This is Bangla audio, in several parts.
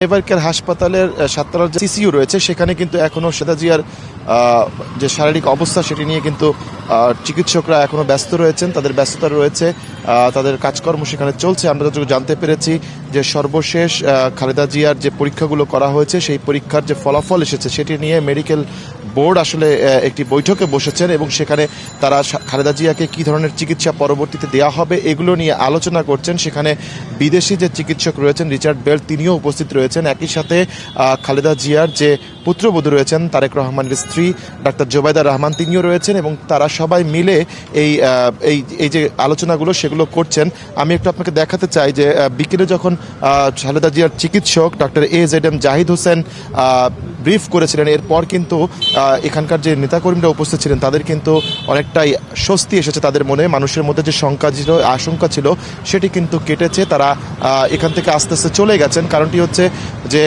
এভারকেয়ার হাসপাতালের সাততলার যে সিসিইউ রয়েছে সেখানে কিন্তু এখনো খালেদা জিয়ার যে শারীরিক অবস্থা সেটি নিয়ে কিন্তু চিকিৎসকরা এখনো ব্যস্ত রয়েছেন, তাদের ব্যস্ততা রয়েছে, তাদের কাজকর্ম সেখানে চলছে। আমরা যতটুকু জানতে পেরেছি যে সর্বশেষ খালেদা জিয়ার যে পরীক্ষাগুলো করা হয়েছে সেই পরীক্ষার যে ফলাফল এসেছে সেটি নিয়ে মেডিকেল বোর্ড আসলে একটি বৈঠকে বসেছেন এবং সেখানে তারা খালেদা জিয়াকে কী ধরনের চিকিৎসা পরবর্তীতে দেওয়া হবে এগুলো নিয়ে আলোচনা করছেন। সেখানে বিদেশি যে চিকিৎসক রয়েছেন রিচার্ড বেল তিনিও উপস্থিত রয়েছেন। একই সাথে খালেদা জিয়ার যে পুত্রবধূ রয়েছেন তারেক রহমানের স্ত্রী ডাক্তার জোবাইদা রহমান তিনিও রয়েছেন এবং তারা সবাই মিলে এই যে আলোচনাগুলো সেগুলো করছেন। আমি একটু আপনাকে দেখাতে চাই যে বিকেলে যখন খালেদা জিয়ার চিকিৎসক doctor AZM Zahid Hossain brief করেছিলেন, এরপর কিন্তু এখানকার যে নেতাকর্মীরা উপস্থিত ছিলেন তাদের কিন্তু অনেকটাই স্বস্তি এসেছে তাদের মনে। মানুষের মধ্যে যে শঙ্কা ছিল, আশঙ্কা ছিল সেটি কিন্তু কেটেছে। তারা এখান থেকে আস্তে আস্তে চলে গেছেন। কারণটি হচ্ছে যে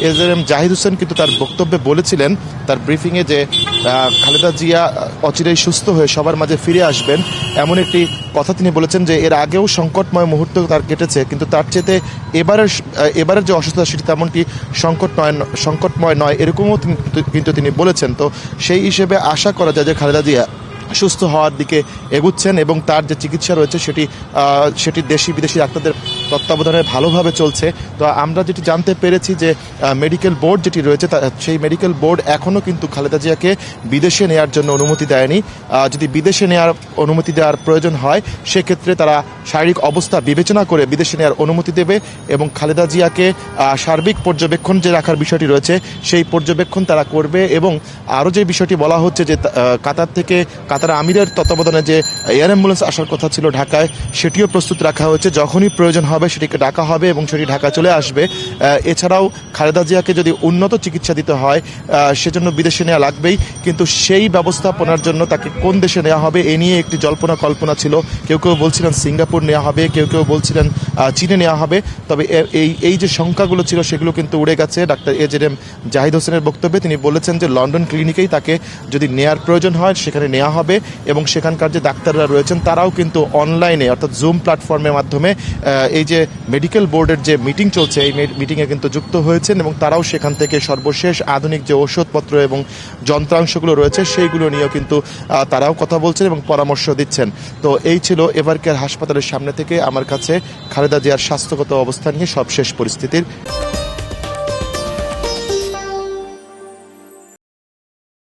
AZM জাহিদ হোসেন কিন্তু তার বক্তব্যে বলেছিলেন, তার ব্রিফিংয়ে, যে খালেদা জিয়া অচিরেই সুস্থ হয়ে সবার মাঝে ফিরে আসবেন এমন একটি কথা তিনি বলেছেন। যে এর আগেও সংকটময় মুহূর্ত তার কেটেছে, কিন্তু তার চেয়ে এবারের যে অসুস্থতা সেটি তেমনটি সংকটময় নয় এরকমও কিন্তু তিনি বলেছেন। তো সেই হিসেবে আশা করা যায় যে খালেদা জিয়া সুস্থ হওয়ার দিকে এগুচ্ছেন এবং তার যে চিকিৎসা রয়েছে সেটি দেশি বিদেশি ডাক্তারদের তত্ত্বাবধানে ভালোভাবে চলছে। তো আমরা যেটি জানতে পেরেছি যে মেডিকেল বোর্ড যেটি রয়েছে সেই মেডিকেল বোর্ড এখনও কিন্তু খালেদা জিয়াকে বিদেশে নেওয়ার জন্য অনুমতি দেয়নি। যদি বিদেশে নেওয়ার অনুমতি দেওয়ার প্রয়োজন হয় সেক্ষেত্রে তারা শারীরিক অবস্থা বিবেচনা করে বিদেশে নেওয়ার অনুমতি দেবে এবং খালেদা জিয়াকে সার্বিক পর্যবেক্ষণ যে রাখার বিষয়টি রয়েছে সেই পর্যবেক্ষণ তারা করবে। এবং আরও যে বিষয়টি বলা হচ্ছে যে কাতার আমিরের তত্ত্বাবধানে যে এয়ার অ্যাম্বুলেন্স আসার কথা ছিল ঢাকায় সেটিও প্রস্তুত রাখা হয়েছে, যখনই প্রয়োজন হবে সেটিকে ডাকা হবে এবং সেটি ঢাকা চলে আসবে। এছাড়াও খালেদা জিয়াকে যদি উন্নত চিকিৎসা দিতে হয় সেজন্য বিদেশে নেওয়া লাগবেই, কিন্তু সেই ব্যবস্থাপনার জন্য তাকে কোন দেশে নেওয়া হবে এ নিয়ে একটি জল্পনা কল্পনা ছিল। কেউ কেউ বলছিলেন সিঙ্গাপুর নেওয়া হবে, কেউ কেউ বলছিলেন চীনে নেওয়া হবে। তবে এই যে সংখ্যাগুলো ছিল সেগুলো কিন্তু উড়ে গেছে। ডাক্তার AZM জাহিদ হোসেনের বক্তব্যে তিনি বলেছেন যে লন্ডন ক্লিনিকেই তাকে যদি নেয়ার প্রয়োজন হয় সেখানে নেওয়া হবে এবং সেখানকার যে ডাক্তাররা রয়েছেন তারাও কিন্তু অনলাইনে অর্থাৎ জুম প্ল্যাটফর্মের মাধ্যমে এই যে মেডিকেল বোর্ডের যে মিটিং চলছে এই মিটিংয়ে কিন্তু যুক্ত হয়েছেন এবং তারাও সেখান থেকে সর্বশেষ আধুনিক যে ওষুধপত্র এবং যন্ত্রাংশগুলো রয়েছে সেইগুলো নিয়েও কিন্তু তারাও কথা বলছেন এবং পরামর্শ দিচ্ছেন। তো এই ছিল এভারকেয়ার হাসপাতালের সামনে থেকে আমার কাছে খালেদা জিয়ার স্বাস্থ্যগত অবস্থা নিয়ে সবশেষ পরিস্থিতির